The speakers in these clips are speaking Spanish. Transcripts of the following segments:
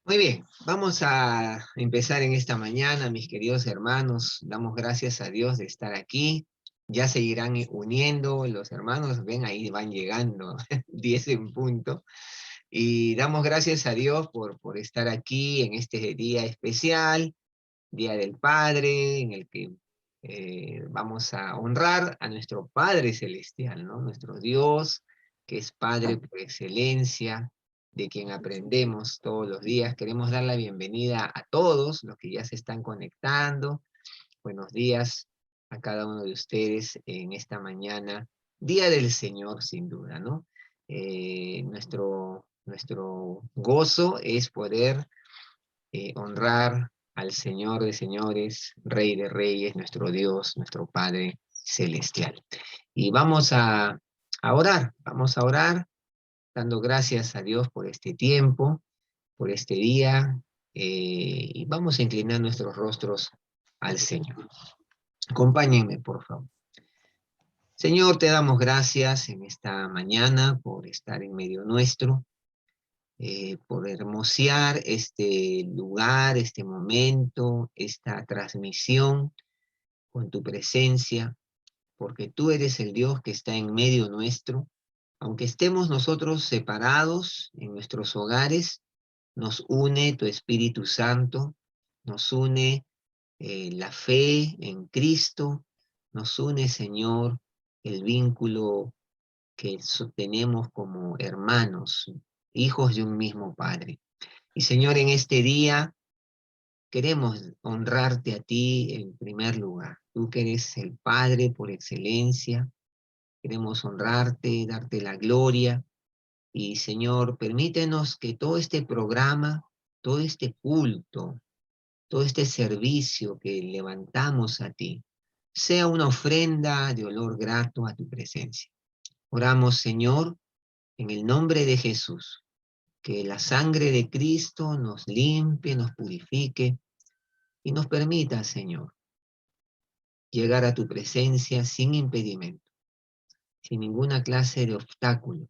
Muy bien, vamos a empezar en esta mañana, mis queridos hermanos. Damos gracias a Dios de estar aquí. Ya se irán uniendo los hermanos, ven ahí van llegando, 10 en punto. Y damos gracias a Dios por estar aquí en este día especial, Día del Padre, en el que vamos a honrar a nuestro Padre Celestial, ¿no? Nuestro Dios, que es Padre por excelencia, de quien aprendemos todos los días. Queremos dar la bienvenida a todos los que ya se están conectando. Buenos días a cada uno de ustedes en esta mañana, Día del Señor, sin duda, ¿no? Nuestro gozo es poder honrar al Señor de señores, Rey de reyes, nuestro Dios, nuestro Padre Celestial. Y vamos a orar, dando gracias a Dios por este tiempo, por este día, y vamos a inclinar nuestros rostros al Señor. Acompáñenme, por favor. Señor, te damos gracias en esta mañana por estar en medio nuestro, por hermosear este lugar, este momento, esta transmisión con tu presencia, porque tú eres el Dios que está en medio nuestro. Aunque estemos nosotros separados en nuestros hogares, nos une tu Espíritu Santo, nos une la fe en Cristo, nos une, Señor, el vínculo que tenemos como hermanos, hijos de un mismo Padre. Y Señor, en este día queremos honrarte a ti en primer lugar. Tú que eres el Padre por excelencia, queremos honrarte, darte la gloria. Y Señor, permítenos que todo este programa, todo este culto, todo este servicio que levantamos a ti, sea una ofrenda de olor grato a tu presencia. Oramos, Señor, en el nombre de Jesús, que la sangre de Cristo nos limpie, nos purifique y nos permita, Señor, llegar a tu presencia sin impedimento, sin ninguna clase de obstáculo,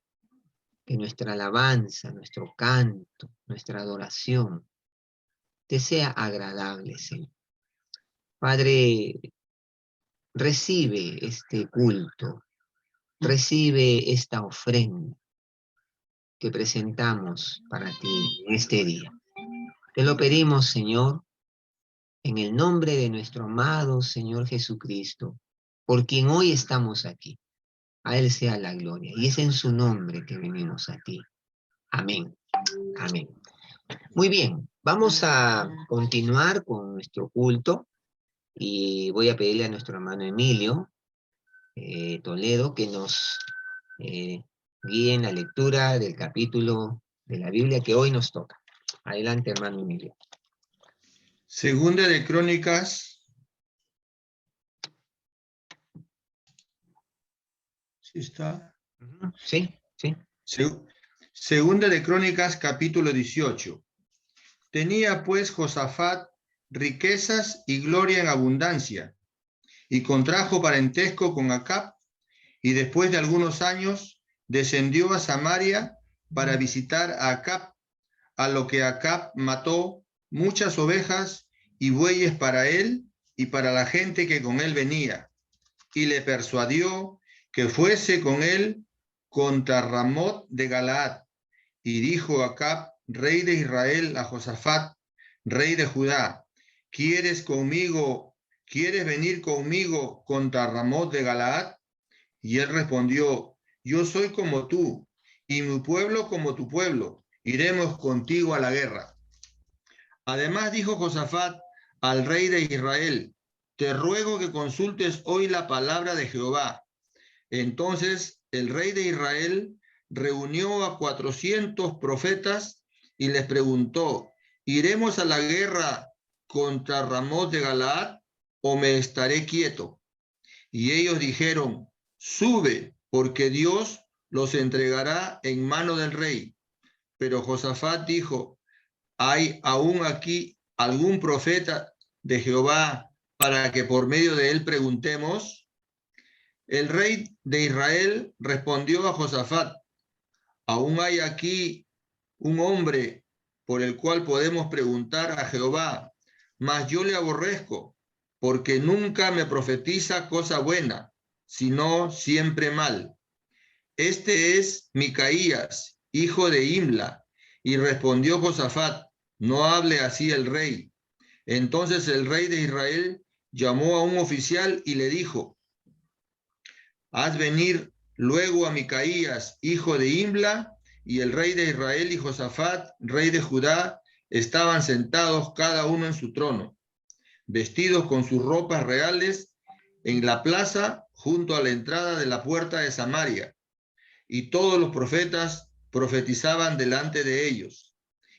que nuestra alabanza, nuestro canto, nuestra adoración te sea agradable, Señor. Padre, recibe este culto, recibe esta ofrenda que presentamos para ti en este día. Te lo pedimos, Señor, en el nombre de nuestro amado Señor Jesucristo, por quien hoy estamos aquí. A Él sea la gloria. Y es en su nombre que venimos a ti. Amén. Amén. Muy bien, vamos a continuar con nuestro culto y voy a pedirle a nuestro hermano Emilio Toledo que nos guíe en la lectura del capítulo de la Biblia que hoy nos toca. Adelante, hermano Emilio. Segunda de Crónicas. ¿Sí está? Sí, sí. Segunda de Crónicas, capítulo 18. Tenía pues Josafat riquezas y gloria en abundancia, y contrajo parentesco con Acab, y después de algunos años descendió a Samaria para visitar a Acab, a lo que Acab mató muchas ovejas y bueyes para él y para la gente que con él venía, y le persuadió que fuese con él contra Ramot de Galaad. Y dijo Acab, rey de Israel, a Josafat, rey de Judá: ¿Quieres venir conmigo contra Ramot de Galaad? Y él respondió: yo soy como tú, y mi pueblo como tu pueblo, iremos contigo a la guerra. Además dijo Josafat al rey de Israel: te ruego que consultes hoy la palabra de Jehová. Entonces el rey de Israel reunió a 400 profetas y les preguntó: ¿iremos a la guerra contra Ramot de Galaad o me estaré quieto? Y ellos dijeron: sube, porque Dios los entregará en mano del rey. Pero Josafat dijo: ¿hay aún aquí algún profeta de Jehová para que por medio de él preguntemos? El rey de Israel respondió a Josafat: aún hay aquí un hombre por el cual podemos preguntar a Jehová, mas yo le aborrezco, porque nunca me profetiza cosa buena, sino siempre mal. Este es Micaías, hijo de Imla. Y respondió Josafat, no hable así el rey. Entonces el rey de Israel llamó a un oficial y le dijo, haz venir luego a Micaías, hijo de Imla. Y el rey de Israel y Josafat, rey de Judá, estaban sentados cada uno en su trono, vestidos con sus ropas reales, en la plaza junto a la entrada de la puerta de Samaria. Y todos los profetas profetizaban delante de ellos.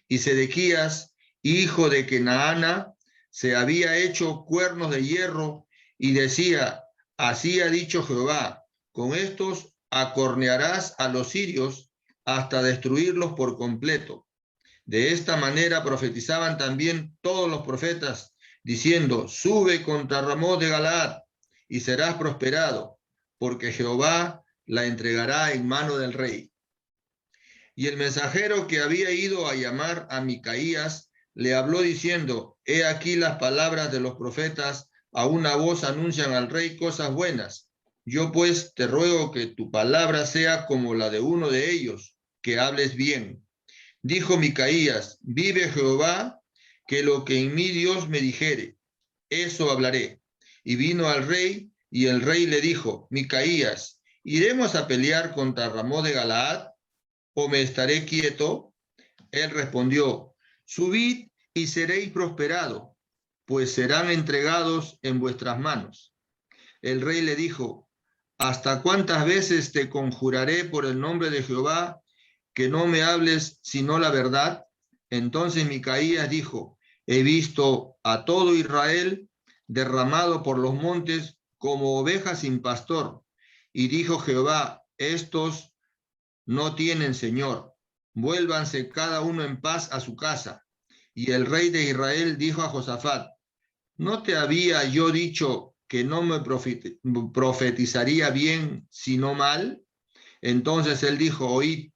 Y Sedequías, hijo de Kenaana, se había hecho cuernos de hierro y decía, así ha dicho Jehová, con estos acornearás a los sirios hasta destruirlos por completo. De esta manera profetizaban también todos los profetas, diciendo, sube contra Ramón de Galaad y serás prosperado, porque Jehová la entregará en mano del rey. Y el mensajero que había ido a llamar a Micaías le habló diciendo, he aquí las palabras de los profetas, a una voz anuncian al rey cosas buenas. Yo pues te ruego que tu palabra sea como la de uno de ellos, que hables bien. Dijo Micaías, vive Jehová, que lo que en mí Dios me dijere, eso hablaré. Y vino al rey, y el rey le dijo, Micaías, ¿iremos a pelear contra Ramón de Galaad, o me estaré quieto? Él respondió, subid y seréis prosperados, pues serán entregados en vuestras manos. El rey le dijo, ¿hasta cuántas veces te conjuraré por el nombre de Jehová que no me hables sino la verdad? Entonces Micaías dijo, he visto a todo Israel derramado por los montes como ovejas sin pastor. Y dijo Jehová, estos no tienen señor, vuélvanse cada uno en paz a su casa. Y el rey de Israel dijo a Josafat, ¿no te había yo dicho que no me profetizaría bien, sino mal? Entonces él dijo, oíd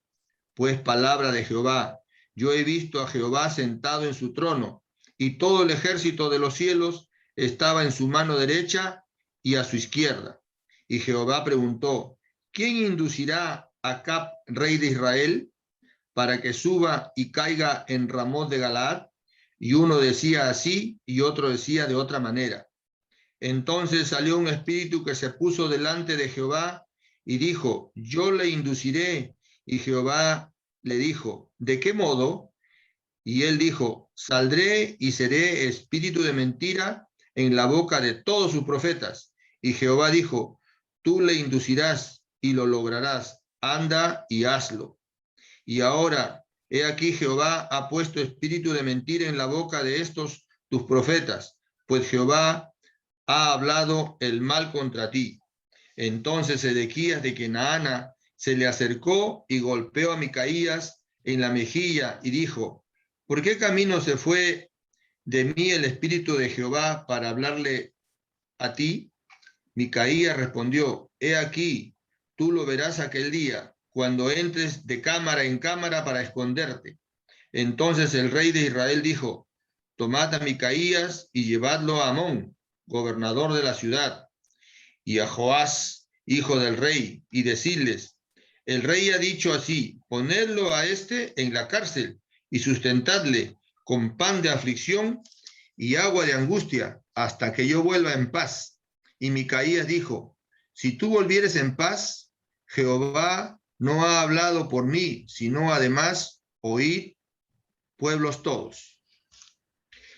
pues palabra de Jehová. Yo he visto a Jehová sentado en su trono, y todo el ejército de los cielos estaba en su mano derecha y a su izquierda. Y Jehová preguntó, ¿quién inducirá a Acab, rey de Israel, para que suba y caiga en Ramón de Galaad? Y uno decía así y otro decía de otra manera. Entonces salió un espíritu que se puso delante de Jehová y dijo, yo le induciré. Y Jehová le dijo, ¿de qué modo? Y él dijo, saldré y seré espíritu de mentira en la boca de todos sus profetas. Y Jehová dijo, tú le inducirás y lo lograrás. Anda y hazlo. Y ahora, he aquí Jehová ha puesto espíritu de mentira en la boca de estos tus profetas, pues Jehová ha hablado el mal contra ti. Entonces Sedequías de Kenaana se le acercó y golpeó a Micaías en la mejilla y dijo, ¿por qué camino se fue de mí el espíritu de Jehová para hablarle a ti? Micaías respondió, he aquí, tú lo verás aquel día, cuando entres de cámara en cámara para esconderte. Entonces el rey de Israel dijo, tomad a Micaías y llevadlo a Amón, gobernador de la ciudad, y a Joás, hijo del rey, y decidles, el rey ha dicho así, ponedlo a este en la cárcel y sustentadle con pan de aflicción y agua de angustia hasta que yo vuelva en paz. Y Micaías dijo, si tú volvieres en paz, Jehová no ha hablado por mí, sino además oíd pueblos todos.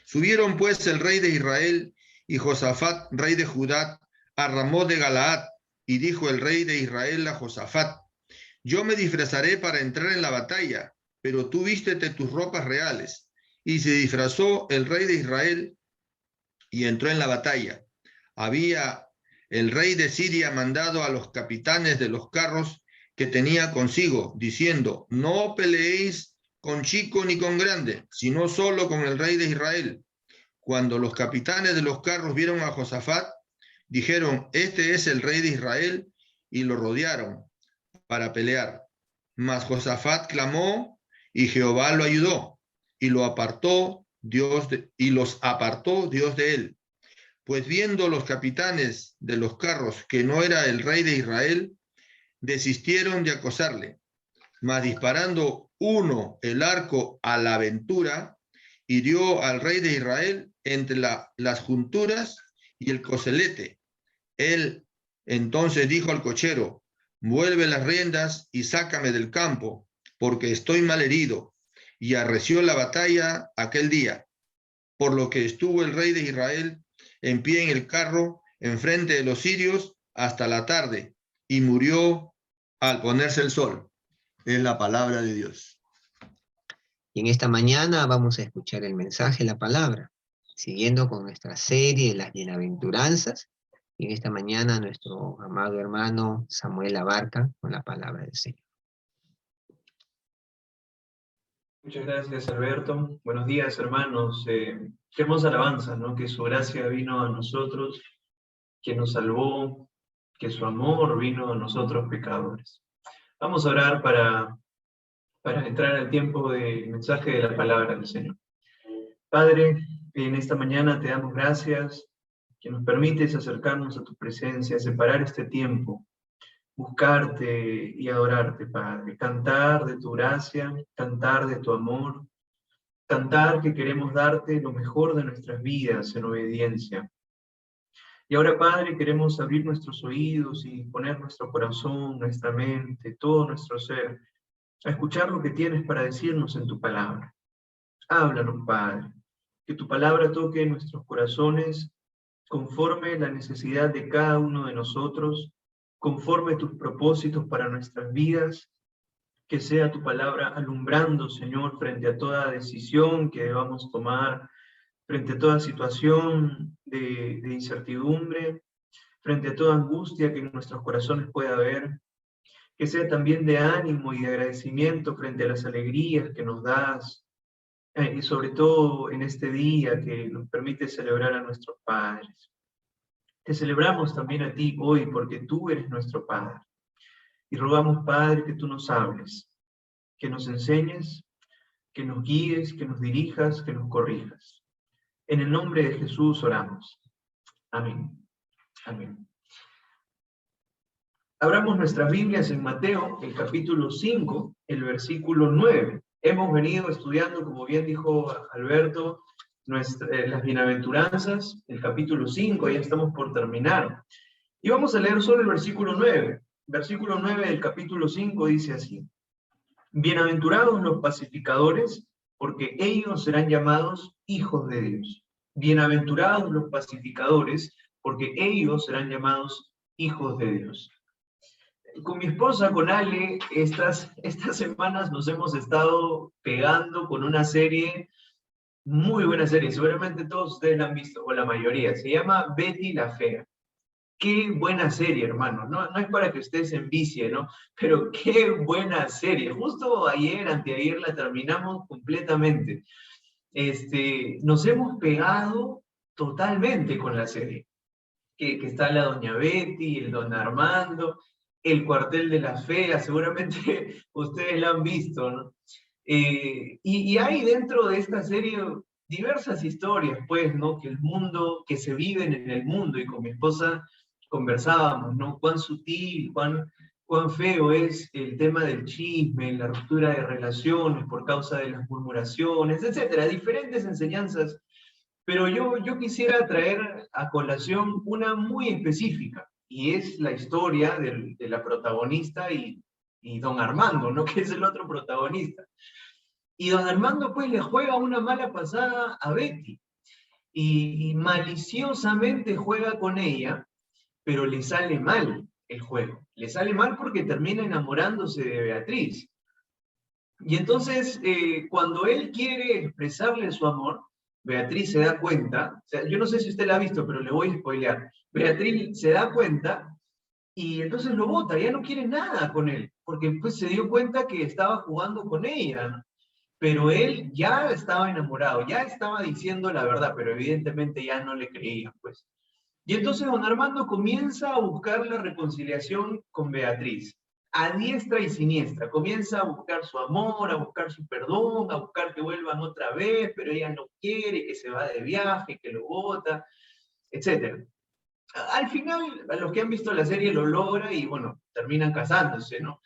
Subieron pues el rey de Israel y Josafat, rey de Judá, a Ramón de Galaad, y dijo el rey de Israel a Josafat, yo me disfrazaré para entrar en la batalla, pero tú vístete tus ropas reales. Y se disfrazó el rey de Israel y entró en la batalla. Había el rey de Siria mandado a los capitanes de los carros que tenía consigo, diciendo, no peleéis con chico ni con grande, sino solo con el rey de Israel. Cuando los capitanes de los carros vieron a Josafat, dijeron, este es el rey de Israel, y lo rodearon para pelear. Mas Josafat clamó y Jehová lo ayudó y los apartó Dios de él. Pues viendo los capitanes de los carros que no era el rey de Israel, desistieron de acosarle. Mas disparando uno el arco a la aventura, hirió al rey de Israel entre las junturas y el coselete. Él entonces dijo al cochero: vuelve las riendas y sácame del campo, porque estoy mal herido. Y arreció la batalla aquel día, por lo que estuvo el rey de Israel en pie en el carro, enfrente de los sirios, hasta la tarde, y murió al ponerse el sol. Es la palabra de Dios. Y en esta mañana vamos a escuchar el mensaje, la palabra, siguiendo con nuestra serie de las bienaventuranzas. Y en esta mañana nuestro amado hermano Samuel Abarca con la palabra del Señor. Muchas gracias, Alberto. Buenos días, hermanos. Qué hermosa alabanza, ¿no? Que su gracia vino a nosotros, que nos salvó, que su amor vino a nosotros pecadores. Vamos a orar para entrar al tiempo del mensaje de la palabra del Señor. Padre, en esta mañana te damos gracias, que nos permites acercarnos a tu presencia, separar este tiempo, buscarte y adorarte, Padre, cantar de tu gracia, cantar de tu amor, cantar que queremos darte lo mejor de nuestras vidas en obediencia. Y ahora, Padre, queremos abrir nuestros oídos y poner nuestro corazón, nuestra mente, todo nuestro ser, a escuchar lo que tienes para decirnos en tu palabra. Háblanos, Padre, que tu palabra toque nuestros corazones conforme la necesidad de cada uno de nosotros, conforme tus propósitos para nuestras vidas, que sea tu palabra alumbrando, Señor, frente a toda decisión que debamos tomar, frente a toda situación de incertidumbre, frente a toda angustia que en nuestros corazones pueda haber, que sea también de ánimo y de agradecimiento frente a las alegrías que nos das, y sobre todo en este día que nos permite celebrar a nuestros padres. Te celebramos también a ti hoy porque tú eres nuestro Padre. Y rogamos, Padre, que tú nos hables, que nos enseñes, que nos guíes, que nos dirijas, que nos corrijas. En el nombre de Jesús oramos. Amén. Amén. Abramos nuestras Biblias en Mateo, el capítulo 5, el versículo 9. Hemos venido estudiando, como bien dijo Alberto, las bienaventuranzas, el capítulo 5, ya estamos por terminar. Y vamos a leer solo el versículo 9. Versículo 9 del capítulo 5 dice así: bienaventurados los pacificadores, porque ellos serán llamados hijos de Dios. Bienaventurados los pacificadores, porque ellos serán llamados hijos de Dios. Con mi esposa, con Ale, estas semanas nos hemos estado pegando con una serie, muy buena serie, seguramente todos ustedes la han visto, o la mayoría, se llama Betty la Fea. Qué buena serie, hermano, no es para que ustedes se envicien, ¿no? Pero qué buena serie, justo ayer, anteayer la terminamos completamente. Nos hemos pegado totalmente con la serie, que está la doña Betty, el don Armando, el cuartel de las feas, seguramente ustedes la han visto, ¿no? Y hay dentro de esta serie diversas historias, pues, ¿no? Que se viven en el mundo, y con mi esposa conversábamos, ¿no? Cuán sutil, cuán feo es el tema del chisme, la ruptura de relaciones por causa de las murmuraciones, etcétera, diferentes enseñanzas. Pero yo quisiera traer a colación una muy específica, y es la historia de la protagonista y don Armando, ¿no? Que es el otro protagonista. Y don Armando pues le juega una mala pasada a Betty, y maliciosamente juega con ella, pero le sale mal el juego. Le sale mal porque termina enamorándose de Beatriz. Y entonces, cuando él quiere expresarle su amor, Beatriz se da cuenta, o sea, yo no sé si usted la ha visto, pero le voy a spoilear. Beatriz se da cuenta y entonces lo bota, ya no quiere nada con él, porque pues se dio cuenta que estaba jugando con ella, ¿no? Pero él ya estaba enamorado, ya estaba diciendo la verdad, pero evidentemente ya no le creía, pues. Y entonces don Armando comienza a buscar la reconciliación con Beatriz. a diestra y siniestra. Comienza a buscar su amor, a buscar su perdón, a buscar que vuelvan otra vez, pero ella no quiere, que se va de viaje, que lo bota, etc. Al final, a los que han visto la serie lo logra y, bueno, terminan casándose, ¿no?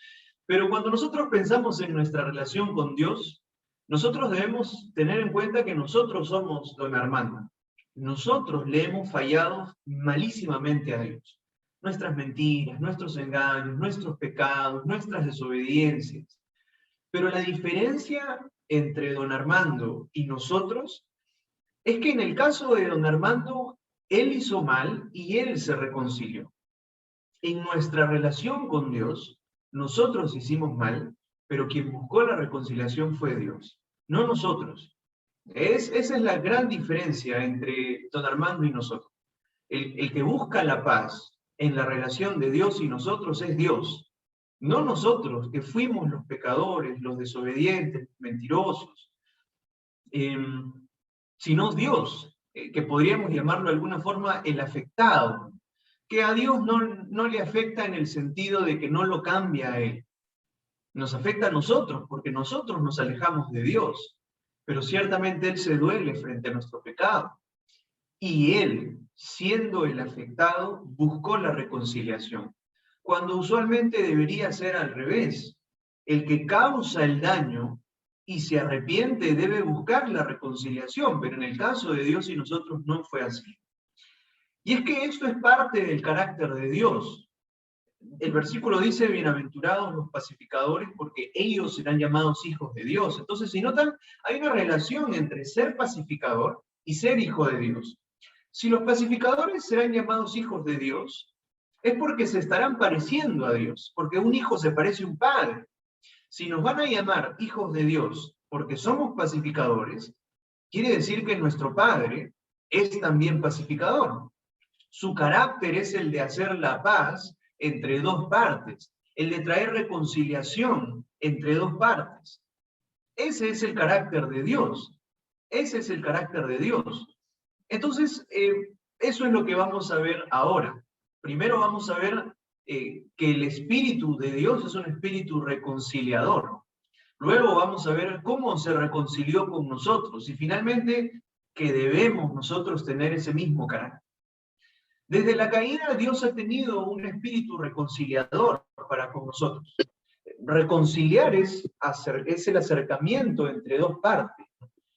Pero cuando nosotros pensamos en nuestra relación con Dios, nosotros debemos tener en cuenta que nosotros somos don Armando. Nosotros le hemos fallado malísimamente a Dios. Nuestras mentiras, nuestros engaños, nuestros pecados, nuestras desobediencias. Pero la diferencia entre don Armando y nosotros es que en el caso de don Armando, él hizo mal y él se reconcilió. En nuestra relación con Dios, nosotros hicimos mal, pero quien buscó la reconciliación fue Dios, no nosotros. Esa es la gran diferencia entre don Armando y nosotros. El que busca la paz en la relación de Dios y nosotros es Dios, no nosotros, que fuimos los pecadores, los desobedientes, mentirosos, sino Dios, que podríamos llamarlo de alguna forma el afectado, que a Dios no le afecta en el sentido de que no lo cambia a Él. Nos afecta a nosotros, porque nosotros nos alejamos de Dios, pero ciertamente Él se duele frente a nuestro pecado. Y Él, siendo el afectado, buscó la reconciliación, cuando usualmente debería ser al revés. El que causa el daño y se arrepiente debe buscar la reconciliación, pero en el caso de Dios y nosotros no fue así. Y es que esto es parte del carácter de Dios. El versículo dice, bienaventurados los pacificadores, porque ellos serán llamados hijos de Dios. Entonces, si notan, hay una relación entre ser pacificador y ser hijo de Dios. Si los pacificadores serán llamados hijos de Dios, es porque se estarán pareciendo a Dios, porque un hijo se parece a un padre. Si nos van a llamar hijos de Dios porque somos pacificadores, quiere decir que nuestro Padre es también pacificador. Su carácter es el de hacer la paz entre dos partes, el de traer reconciliación entre dos partes. Ese es el carácter de Dios. Ese es el carácter de Dios. Entonces, eso es lo que vamos a ver ahora. Primero vamos a ver que el Espíritu de Dios es un espíritu reconciliador. Luego vamos a ver cómo se reconcilió con nosotros. Y finalmente, que debemos nosotros tener ese mismo carácter. Desde la caída, Dios ha tenido un espíritu reconciliador para con nosotros. Reconciliar es el acercamiento entre dos partes.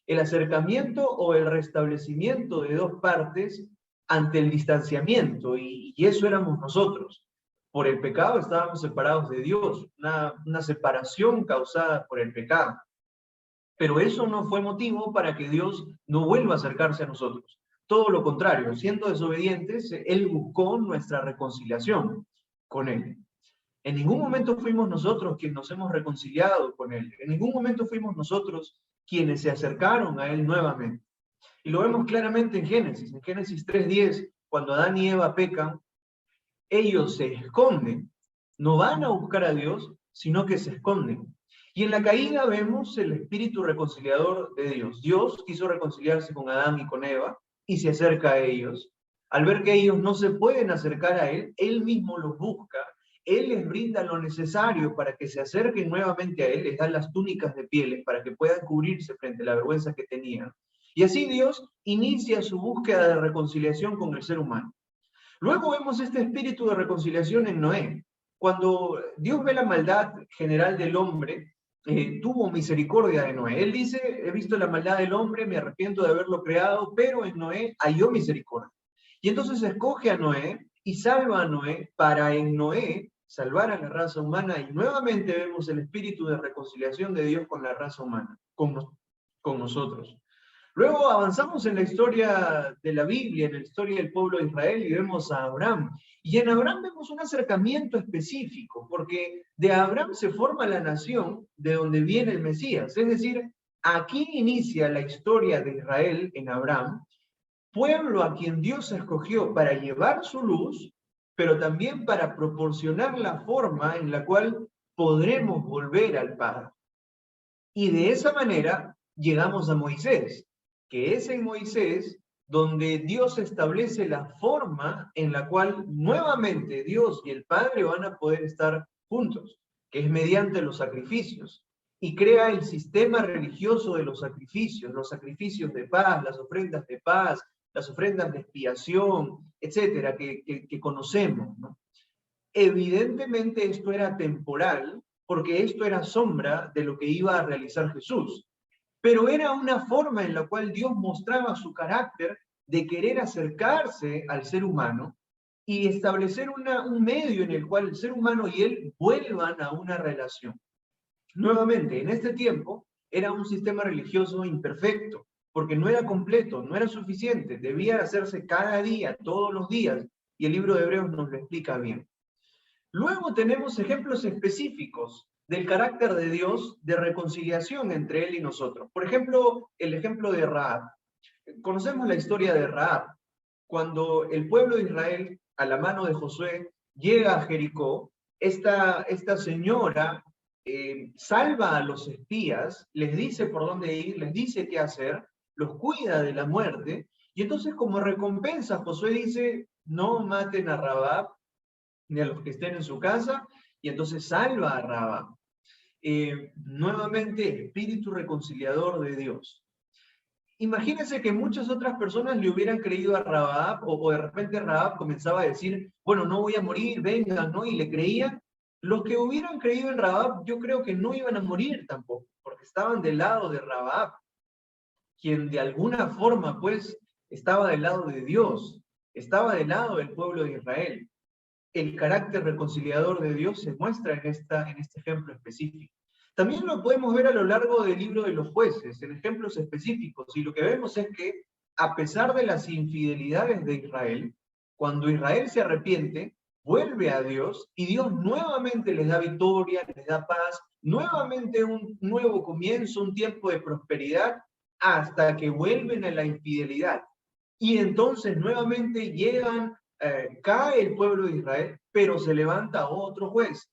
El acercamiento o el restablecimiento de dos partes ante el distanciamiento, y eso éramos nosotros. Por el pecado estábamos separados de Dios, una separación causada por el pecado. Pero eso no fue motivo para que Dios no vuelva a acercarse a nosotros. Todo lo contrario, siendo desobedientes, Él buscó nuestra reconciliación con Él. En ningún momento fuimos nosotros quienes nos hemos reconciliado con Él. En ningún momento fuimos nosotros quienes se acercaron a Él nuevamente. Y lo vemos claramente en Génesis 3:10, cuando Adán y Eva pecan, ellos se esconden, no van a buscar a Dios, sino que se esconden. Y en la caída vemos el espíritu reconciliador de Dios. Dios quiso reconciliarse con Adán y con Eva, y se acerca a ellos. Al ver que ellos no se pueden acercar a Él, Él mismo los busca, Él les brinda lo necesario para que se acerquen nuevamente a Él, les da las túnicas de pieles para que puedan cubrirse frente a la vergüenza que tenían. Y así Dios inicia su búsqueda de reconciliación con el ser humano. Luego vemos este espíritu de reconciliación en Noé. Cuando Dios ve la maldad general del hombre, tuvo misericordia de Noé. Él dice, he visto la maldad del hombre, me arrepiento de haberlo creado, pero en Noé halló misericordia. Y entonces escoge a Noé y salva a Noé para en Noé salvar a la raza humana. Y nuevamente vemos el espíritu de reconciliación de Dios con la raza humana, con nosotros. Luego avanzamos en la historia de la Biblia, en la historia del pueblo de Israel, y vemos a Abraham. Y en Abraham vemos un acercamiento específico, porque de Abraham se forma la nación de donde viene el Mesías. Es decir, aquí inicia la historia de Israel en Abraham, pueblo a quien Dios escogió para llevar su luz, pero también para proporcionar la forma en la cual podremos volver al Padre. Y de esa manera llegamos a Moisés, que es en Moisés donde Dios establece la forma en la cual nuevamente Dios y el Padre van a poder estar juntos. que es mediante los sacrificios, y crea el sistema religioso de los sacrificios de paz, las ofrendas de expiación, etcétera, que conocemos, ¿no? Evidentemente esto era temporal, porque esto era sombra de lo que iba a realizar Jesús. Pero era una forma en la cual Dios mostraba su carácter de querer acercarse al ser humano y establecer un medio en el cual el ser humano y él vuelvan a una relación. Nuevamente, en este tiempo era un sistema religioso imperfecto, porque no era completo, no era suficiente, debía hacerse cada día, todos los días, y el libro de Hebreos nos lo explica bien. Luego tenemos ejemplos específicos del carácter de Dios de reconciliación entre Él y nosotros. Por ejemplo, el ejemplo de Rahab. Conocemos la historia de Rahab. Cuando el pueblo de Israel, a la mano de Josué, llega a Jericó, esta señora salva a los espías, les dice por dónde ir, les dice qué hacer, los cuida de la muerte, y entonces como recompensa Josué dice, no maten a Rahab, ni a los que estén en su casa, y entonces salva a Rahab. Nuevamente, espíritu reconciliador de Dios. Imagínense que muchas otras personas le hubieran creído a Rahab, o de repente Rahab comenzaba a decir, bueno, no voy a morir, vengan, ¿no? Y le creían. Los que hubieran creído en Rahab, yo creo que no iban a morir tampoco, porque estaban del lado de Rahab, quien de alguna forma, pues, estaba del lado de Dios, estaba del lado del pueblo de Israel. El carácter reconciliador de Dios se muestra en este ejemplo específico. También lo podemos ver a lo largo del libro de los jueces, en ejemplos específicos, y lo que vemos es que, a pesar de las infidelidades de Israel, cuando Israel se arrepiente, vuelve a Dios, y Dios nuevamente les da victoria, les da paz, nuevamente un nuevo comienzo, un tiempo de prosperidad, hasta que vuelven a la infidelidad. Y entonces nuevamente cae el pueblo de Israel, pero se levanta otro juez.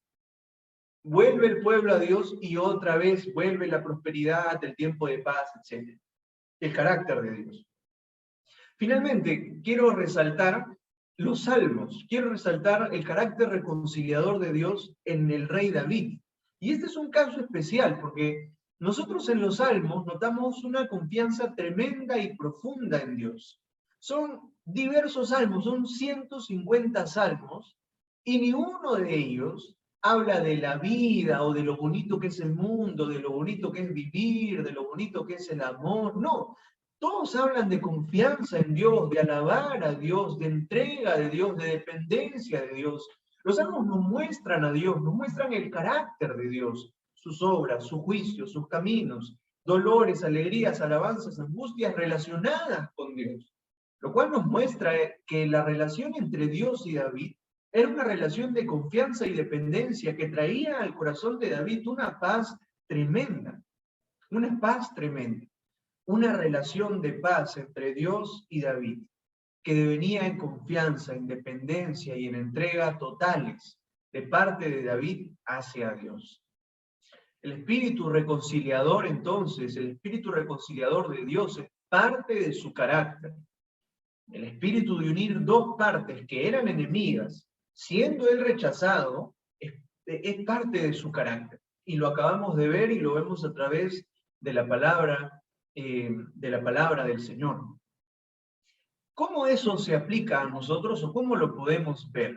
Vuelve el pueblo a Dios y otra vez vuelve la prosperidad, el tiempo de paz, etc. El carácter de Dios. Finalmente, quiero resaltar los salmos. Quiero resaltar el carácter reconciliador de Dios en el rey David. Y este es un caso especial porque nosotros en los salmos notamos una confianza tremenda y profunda en Dios. Son diversos salmos, son 150 salmos, y ni uno de ellos habla de la vida o de lo bonito que es el mundo, de lo bonito que es vivir, de lo bonito que es el amor. No, todos hablan de confianza en Dios, de alabar a Dios, de entrega de Dios, de dependencia de Dios. Los salmos nos muestran a Dios, nos muestran el carácter de Dios, sus obras, sus juicios, sus caminos, dolores, alegrías, alabanzas, angustias relacionadas con Dios. Lo cual nos muestra que la relación entre Dios y David era una relación de confianza y dependencia que traía al corazón de David una paz tremenda, una relación de paz entre Dios y David, que venía en confianza, en dependencia y en entrega totales de parte de David hacia Dios. El espíritu reconciliador, entonces, el espíritu reconciliador de Dios es parte de su carácter. El espíritu de unir dos partes que eran enemigas, siendo él rechazado, es parte de su carácter. Y lo acabamos de ver y lo vemos a través de la palabra del Señor. ¿Cómo eso se aplica a nosotros o cómo lo podemos ver?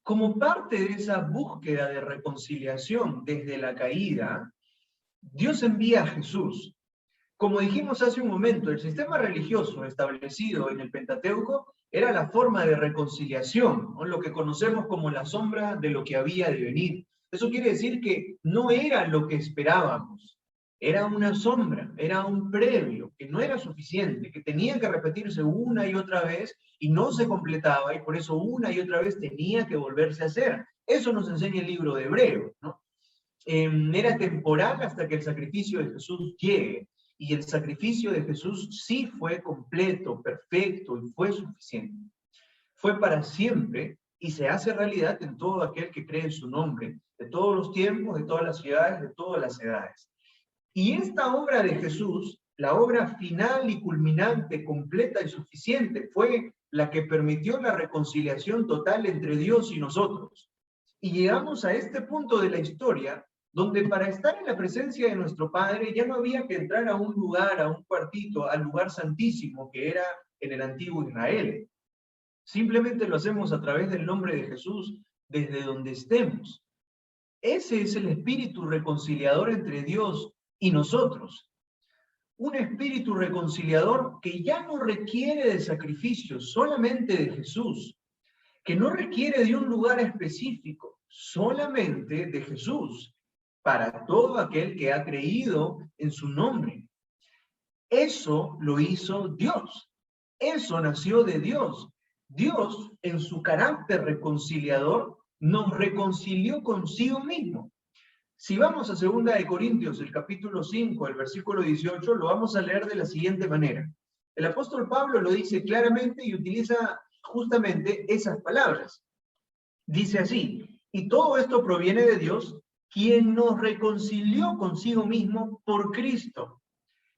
Como parte de esa búsqueda de reconciliación desde la caída, Dios envía a Jesús. Como dijimos hace un momento, el sistema religioso establecido en el Pentateuco era la forma de reconciliación, ¿no? Lo que conocemos como la sombra de lo que había de venir. Eso quiere decir que no era lo que esperábamos, era una sombra, era un previo, que no era suficiente, que tenía que repetirse una y otra vez y no se completaba, y por eso una y otra vez tenía que volverse a hacer. Eso nos enseña el libro de Hebreos, ¿no? Era temporal hasta que el sacrificio de Jesús llegue. Y el sacrificio de Jesús sí fue completo, perfecto y fue suficiente. Fue para siempre y se hace realidad en todo aquel que cree en su nombre, de todos los tiempos, de todas las ciudades, de todas las edades. Y esta obra de Jesús, la obra final y culminante, completa y suficiente, fue la que permitió la reconciliación total entre Dios y nosotros. Y llegamos a este punto de la historia donde para estar en la presencia de nuestro Padre ya no había que entrar a un lugar, a un cuartito, al lugar santísimo que era en el antiguo Israel. Simplemente lo hacemos a través del nombre de Jesús, desde donde estemos. Ese es el espíritu reconciliador entre Dios y nosotros. Un espíritu reconciliador que ya no requiere de sacrificios, solamente de Jesús, que no requiere de un lugar específico, solamente de Jesús, para todo aquel que ha creído en su nombre. Eso lo hizo Dios. Eso nació de Dios. Dios, en su carácter reconciliador, nos reconcilió consigo mismo. Si vamos a 2 de Corintios, el capítulo 5, el versículo 18, lo vamos a leer de la siguiente manera. El apóstol Pablo lo dice claramente y utiliza justamente esas palabras. Dice así: y todo esto proviene de Dios, quien nos reconcilió consigo mismo por Cristo.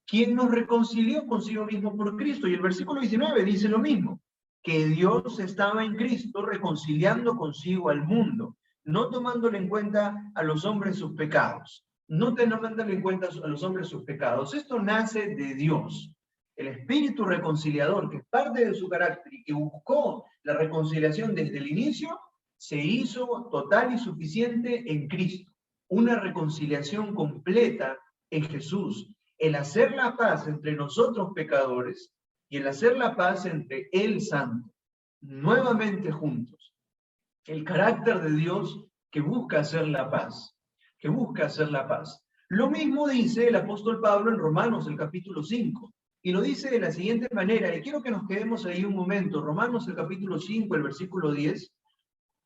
Quien nos reconcilió consigo mismo por Cristo. Y el versículo 19 dice lo mismo, que Dios estaba en Cristo reconciliando consigo al mundo, no tomándole en cuenta a los hombres sus pecados. No tomándole en cuenta a los hombres sus pecados. Esto nace de Dios. El espíritu reconciliador, que es parte de su carácter y que buscó la reconciliación desde el inicio, se hizo total y suficiente en Cristo. Una reconciliación completa en Jesús. El hacer la paz entre nosotros pecadores y el hacer la paz entre el santo, nuevamente juntos. El carácter de Dios que busca hacer la paz, que busca hacer la paz. Lo mismo dice el apóstol Pablo en Romanos, el capítulo 5, y lo dice de la siguiente manera, y quiero que nos quedemos ahí un momento. Romanos, el capítulo 5, el versículo 10,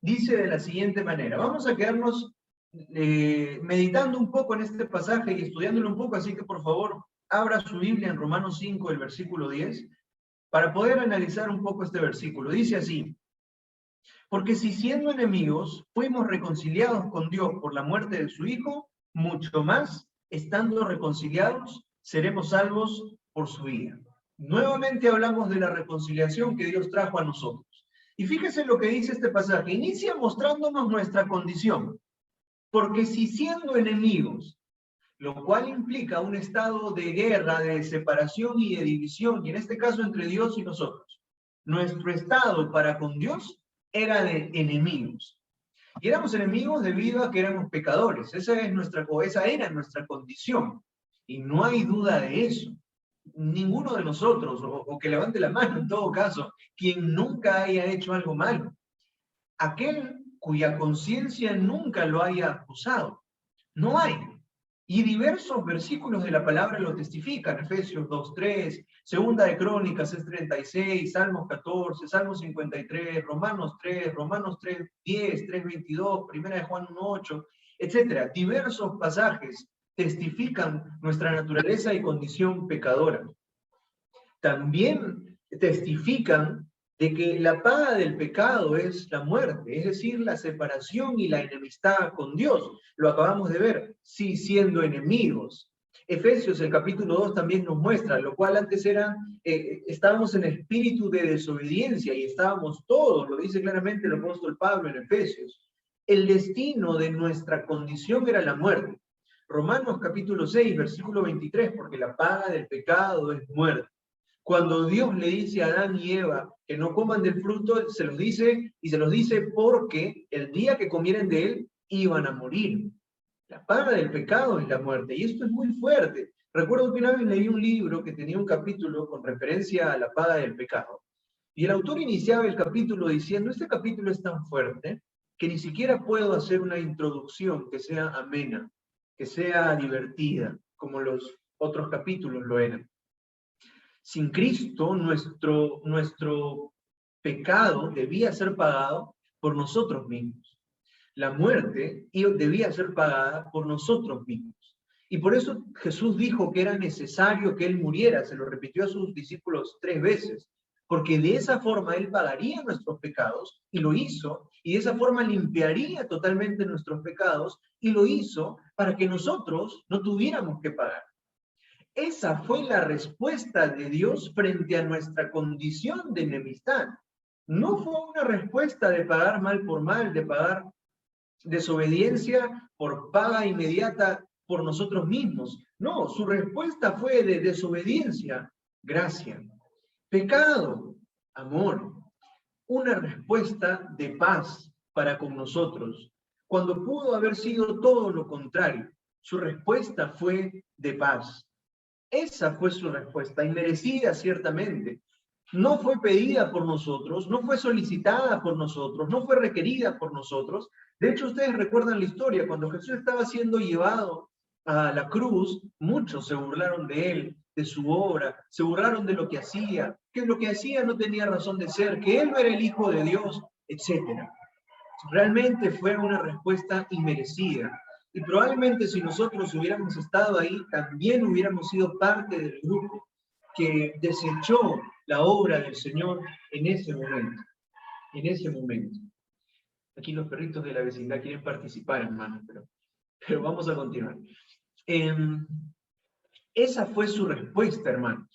dice de la siguiente manera. Vamos a quedarnos meditando un poco en este pasaje y estudiándolo un poco, así que por favor, abra su Biblia en Romanos 5, el versículo 10, para poder analizar un poco este versículo. Dice así: porque si siendo enemigos fuimos reconciliados con Dios por la muerte de su Hijo, mucho más, estando reconciliados, seremos salvos por su vida. Nuevamente hablamos de la reconciliación que Dios trajo a nosotros. Y fíjese lo que dice este pasaje. Inicia mostrándonos nuestra condición. Porque si siendo enemigos, lo cual implica un estado de guerra, de separación y de división, y en este caso entre Dios y nosotros, nuestro estado para con Dios era de enemigos. Y éramos enemigos debido a que éramos pecadores. Esa era nuestra condición. Y no hay duda de eso. Ninguno de nosotros, o que levante la mano en todo caso, quien nunca haya hecho algo malo. Aquel cuya conciencia nunca lo haya acusado. No hay. Y diversos versículos de la palabra lo testifican. Efesios 2:3, 2 de Crónicas 6:36, Salmos 14, Salmos 53, Romanos 3, Romanos 3:10, 3:22, 1 de Juan 1:8, etc. Diversos pasajes testifican nuestra naturaleza y condición pecadora. También testifican de que la paga del pecado es la muerte, es decir, la separación y la enemistad con Dios. Lo acabamos de ver, sí, siendo enemigos. Efesios, el capítulo 2, también nos muestra, lo cual antes estábamos en espíritu de desobediencia y estábamos todos, lo dice claramente el apóstol Pablo en Efesios. El destino de nuestra condición era la muerte. Romanos capítulo 6, versículo 23, porque la paga del pecado es muerte. Cuando Dios le dice a Adán y Eva que no coman del fruto, se los dice porque el día que comieran de él iban a morir. La paga del pecado es la muerte, y esto es muy fuerte. Recuerdo que una vez leí un libro que tenía un capítulo con referencia a la paga del pecado, y el autor iniciaba el capítulo diciendo: este capítulo es tan fuerte que ni siquiera puedo hacer una introducción que sea amena, que sea divertida, como los otros capítulos lo eran. Sin Cristo, nuestro pecado debía ser pagado por nosotros mismos. La muerte debía ser pagada por nosotros mismos. Y por eso Jesús dijo que era necesario que Él muriera, se lo repitió a sus discípulos 3 veces, porque de esa forma Él pagaría nuestros pecados, y lo hizo, y de esa forma limpiaría totalmente nuestros pecados, y lo hizo para que nosotros no tuviéramos que pagar. Esa fue la respuesta de Dios frente a nuestra condición de enemistad. No fue una respuesta de pagar mal por mal, de pagar desobediencia por paga inmediata por nosotros mismos. No, su respuesta fue de desobediencia, gracia. Pecado, amor. Una respuesta de paz para con nosotros, cuando pudo haber sido todo lo contrario. Su respuesta fue de paz. Esa fue su respuesta, inmerecida ciertamente. No fue pedida por nosotros, no fue solicitada por nosotros, no fue requerida por nosotros. De hecho, ustedes recuerdan la historia, cuando Jesús estaba siendo llevado a la cruz, muchos se burlaron de él, de su obra, se burlaron de lo que hacía no tenía razón de ser, que él no era el Hijo de Dios, etc. Realmente fue una respuesta inmerecida. Y probablemente si nosotros hubiéramos estado ahí, también hubiéramos sido parte del grupo que desechó la obra del Señor en ese momento. En ese momento. Aquí los perritos de la vecindad quieren participar, hermanos, pero vamos a continuar. Esa fue su respuesta, hermanos.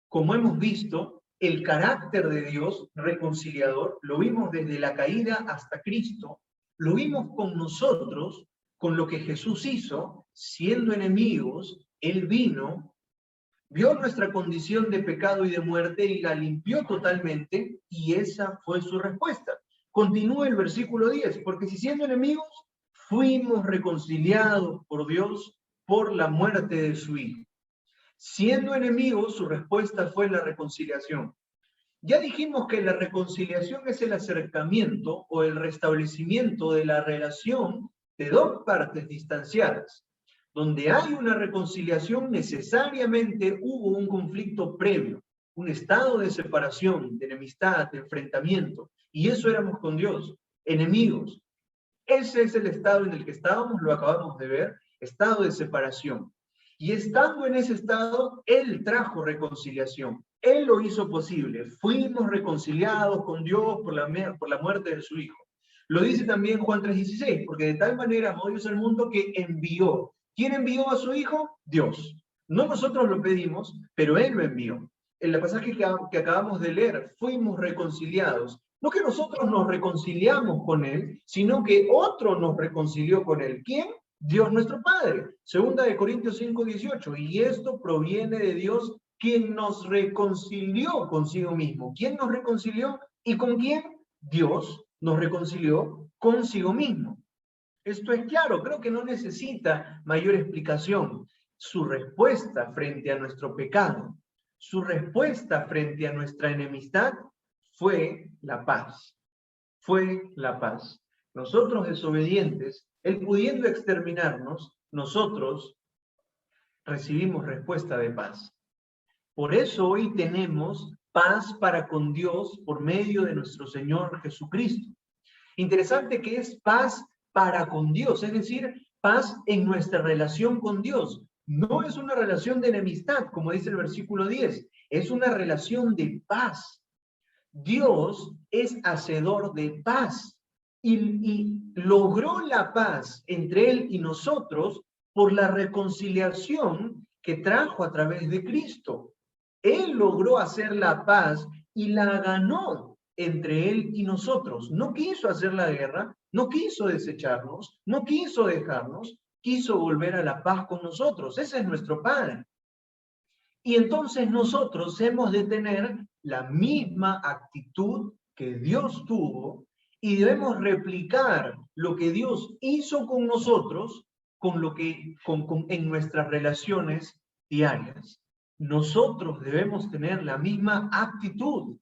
Como hemos visto, el carácter de Dios reconciliador lo vimos desde la caída hasta Cristo, lo vimos con nosotros, con lo que Jesús hizo, siendo enemigos, Él vino, vio nuestra condición de pecado y de muerte y la limpió totalmente, y esa fue su respuesta. Continúa el versículo 10, porque si siendo enemigos, fuimos reconciliados por Dios por la muerte de su Hijo. Siendo enemigos, su respuesta fue la reconciliación. Ya dijimos que la reconciliación es el acercamiento o el restablecimiento de la relación de dos partes distanciadas. Donde hay una reconciliación, necesariamente hubo un conflicto previo, un estado de separación, de enemistad, de enfrentamiento. Y eso éramos con Dios, enemigos. Ese es el estado en el que estábamos, lo acabamos de ver, estado de separación. Y estando en ese estado, Él trajo reconciliación. Él lo hizo posible. Fuimos reconciliados con Dios por la muerte de su Hijo. Lo dice también Juan 3:16, porque de tal manera amó Dios al mundo que envió. ¿Quién envió a su Hijo? Dios. No nosotros lo pedimos, pero Él lo envió. En el pasaje que acabamos de leer, fuimos reconciliados. No que nosotros nos reconciliamos con Él, sino que otro nos reconcilió con Él. ¿Quién? Dios nuestro Padre. Segunda de Corintios 5:18. Y esto proviene de Dios, quien nos reconcilió consigo mismo. ¿Quién nos reconcilió? ¿Y con quién? Dios nos reconcilió consigo mismo. Esto es claro, creo que no necesita mayor explicación. Su respuesta frente a nuestro pecado, su respuesta frente a nuestra enemistad fue la paz. Fue la paz. Nosotros desobedientes, Él pudiendo exterminarnos, nosotros recibimos respuesta de paz. Por eso hoy tenemos paz para con Dios por medio de nuestro Señor Jesucristo. Interesante que es paz para con Dios, es decir, paz en nuestra relación con Dios. No es una relación de enemistad, como dice el versículo 10, es una relación de paz. Dios es hacedor de paz y logró la paz entre Él y nosotros por la reconciliación que trajo a través de Cristo. Él logró hacer la paz y la ganó entre Él y nosotros. No quiso hacer la guerra, no quiso desecharnos, no quiso dejarnos, quiso volver a la paz con nosotros. Ese es nuestro Padre. Y entonces nosotros hemos de tener la misma actitud que Dios tuvo y debemos replicar lo que Dios hizo con nosotros en nuestras relaciones diarias. Nosotros debemos tener la misma actitud.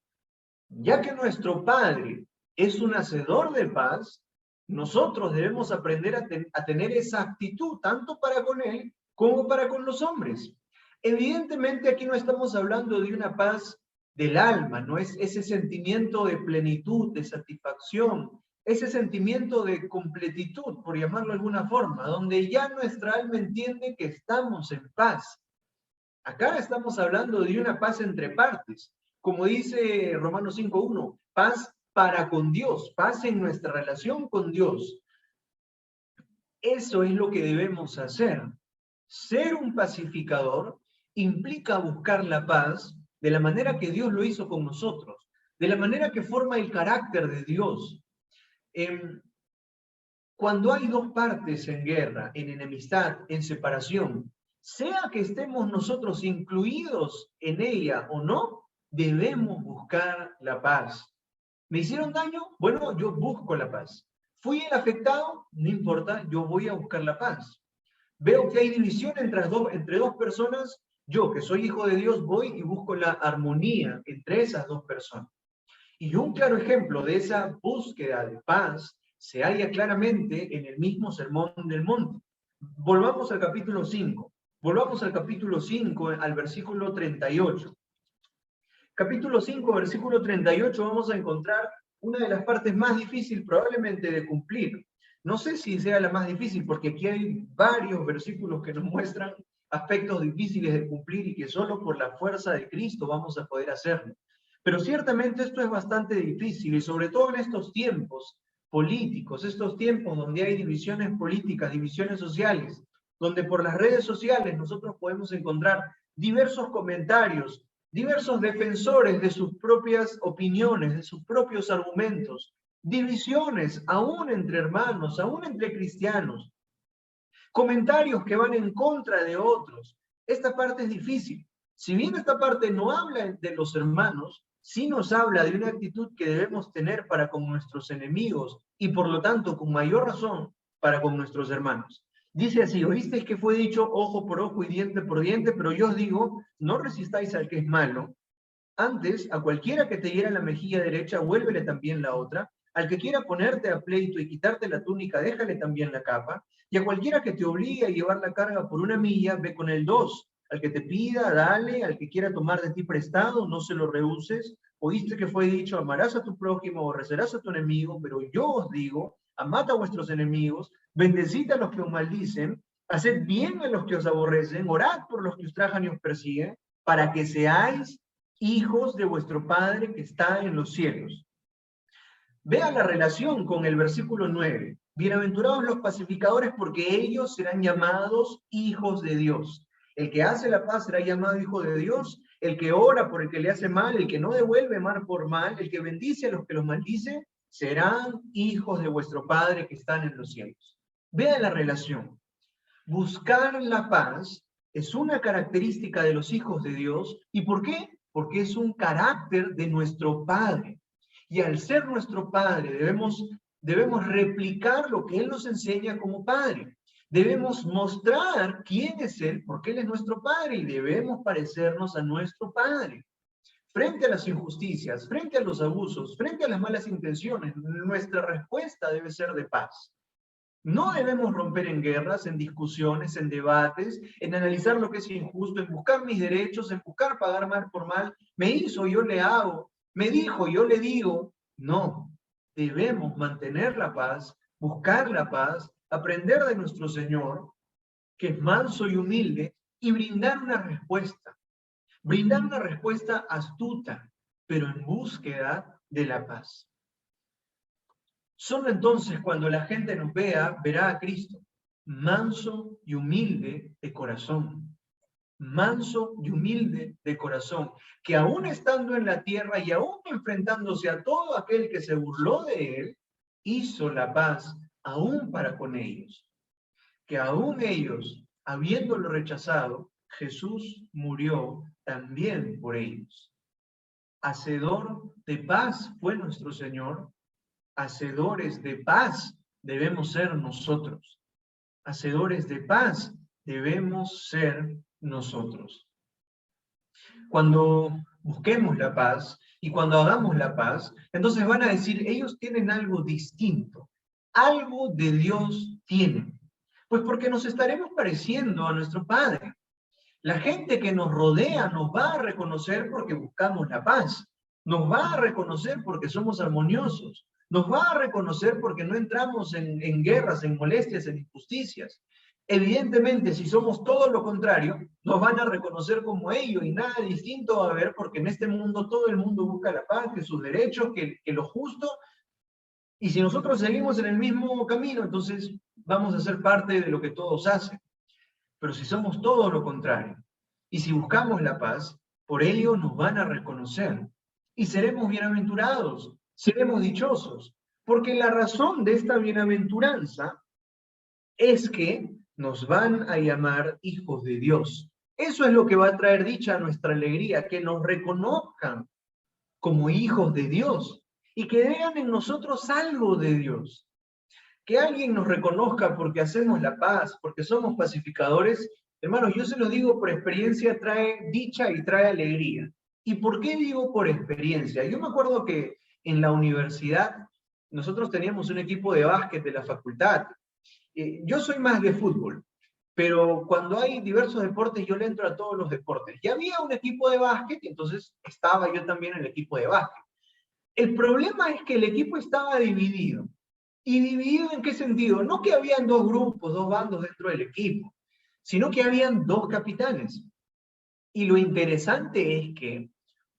Ya que nuestro Padre es un hacedor de paz, nosotros debemos aprender a tener esa actitud, tanto para con Él como para con los hombres. Evidentemente aquí no estamos hablando de una paz del alma, no es ese sentimiento de plenitud, de satisfacción, ese sentimiento de completitud, por llamarlo de alguna forma, donde ya nuestra alma entiende que estamos en paz. Acá estamos hablando de una paz entre partes, como dice Romanos 5:1, paz para con Dios, paz en nuestra relación con Dios. Eso es lo que debemos hacer. Ser un pacificador implica buscar la paz de la manera que Dios lo hizo con nosotros, de la manera que forma el carácter de Dios. Cuando hay dos partes en guerra, en enemistad, en separación, sea que estemos nosotros incluidos en ella o no, debemos buscar la paz. ¿Me hicieron daño? Bueno, yo busco la paz. ¿Fui el afectado? No importa, yo voy a buscar la paz. Veo que hay división entre dos personas, yo que soy hijo de Dios voy y busco la armonía entre esas dos personas. Y un claro ejemplo de esa búsqueda de paz se halla claramente en el mismo Sermón del Monte. Volvamos al capítulo 5. Volvamos al capítulo 5, al versículo 38. Capítulo 5, versículo 38, vamos a encontrar una de las partes más difíciles probablemente de cumplir. No sé si sea la más difícil, porque aquí hay varios versículos que nos muestran aspectos difíciles de cumplir y que solo por la fuerza de Cristo vamos a poder hacerlo. Pero ciertamente esto es bastante difícil, y sobre todo en estos tiempos políticos, estos tiempos donde hay divisiones políticas, divisiones sociales, donde por las redes sociales nosotros podemos encontrar diversos comentarios, diversos defensores de sus propias opiniones, de sus propios argumentos, divisiones aún entre hermanos, aún entre cristianos, comentarios que van en contra de otros. Esta parte es difícil. Si bien esta parte no habla de los hermanos, sí nos habla de una actitud que debemos tener para con nuestros enemigos y por lo tanto con mayor razón para con nuestros hermanos. Dice así: oísteis que fue dicho ojo por ojo y diente por diente, pero yo os digo, no resistáis al que es malo. Antes, a cualquiera que te hiera la mejilla derecha, vuélvele también la otra. Al que quiera ponerte a pleito y quitarte la túnica, déjale también la capa. Y a cualquiera que te obligue a llevar la carga por una milla, ve con el 2. Al que te pida, dale. Al que quiera tomar de ti prestado, no se lo rehuses. Oíste que fue dicho, amarás a tu prójimo, aborrecerás a tu enemigo, pero yo os digo, amad a vuestros enemigos, bendecid a los que os maldicen, haced bien a los que os aborrecen, orad por los que os trajan y os persiguen, para que seáis hijos de vuestro Padre que está en los cielos. Vea la relación con el versículo 9. Bienaventurados los pacificadores, porque ellos serán llamados hijos de Dios. El que hace la paz será llamado hijo de Dios. El que ora por el que le hace mal, el que no devuelve mal por mal, el que bendice a los que los maldice, serán hijos de vuestro Padre que están en los cielos. Vea la relación. Buscar la paz es una característica de los hijos de Dios. ¿Y por qué? Porque es un carácter de nuestro Padre. Y al ser nuestro Padre, debemos replicar lo que Él nos enseña como Padre. Debemos mostrar quién es Él, porque Él es nuestro Padre, y debemos parecernos a nuestro Padre. Frente a las injusticias, frente a los abusos, frente a las malas intenciones, nuestra respuesta debe ser de paz. No debemos romper en guerras, en discusiones, en debates, en analizar lo que es injusto, en buscar mis derechos, en buscar pagar mal por mal. Me hizo, yo le hago. Me dijo, yo le digo. No, debemos mantener la paz, buscar la paz, aprender de nuestro Señor, que es manso y humilde, y brindar una respuesta. Brindar una respuesta astuta, pero en búsqueda de la paz. Solo entonces cuando la gente nos vea, verá a Cristo, manso y humilde de corazón. Manso y humilde de corazón, que aún estando en la tierra y aún enfrentándose a todo aquel que se burló de él, hizo la paz aún para con ellos. Que aún ellos, habiéndolo rechazado, Jesús murió también por ellos. Hacedor de paz fue nuestro Señor. Hacedores de paz debemos ser nosotros. Hacedores de paz debemos ser nosotros. Cuando busquemos la paz y cuando hagamos la paz, entonces van a decir, ellos tienen algo distinto. Algo de Dios tienen. Pues porque nos estaremos pareciendo a nuestro Padre. La gente que nos rodea nos va a reconocer porque buscamos la paz. Nos va a reconocer porque somos armoniosos. Nos va a reconocer porque no entramos en guerras, en molestias, en injusticias. Evidentemente, si somos todo lo contrario, nos van a reconocer como ellos y nada distinto va a haber, porque en este mundo todo el mundo busca la paz, que sus derechos, que lo justo. Y si nosotros seguimos en el mismo camino, entonces vamos a ser parte de lo que todos hacen. Pero si somos todo lo contrario, y si buscamos la paz, por ello nos van a reconocer. Y seremos bienaventurados, seremos dichosos, Porque la razón de esta bienaventuranza es que nos van a llamar hijos de Dios. Eso es lo que va a traer dicha a nuestra alegría, que nos reconozcan como hijos de Dios y que vean en nosotros algo de Dios. Que alguien nos reconozca porque hacemos la paz, porque somos pacificadores, hermanos, yo se lo digo por experiencia, trae dicha y trae alegría. ¿Y por qué digo por experiencia? Yo me acuerdo que en la universidad nosotros teníamos un equipo de básquet de la facultad. Yo soy más de fútbol, pero cuando hay diversos deportes yo le entro a todos los deportes. Y había un equipo de básquet, y entonces estaba yo también en el equipo de básquet. El problema es que el equipo estaba dividido. ¿Y dividido en qué sentido? No que habían dos grupos, dos bandos dentro del equipo, sino que habían dos capitanes. Y lo interesante es que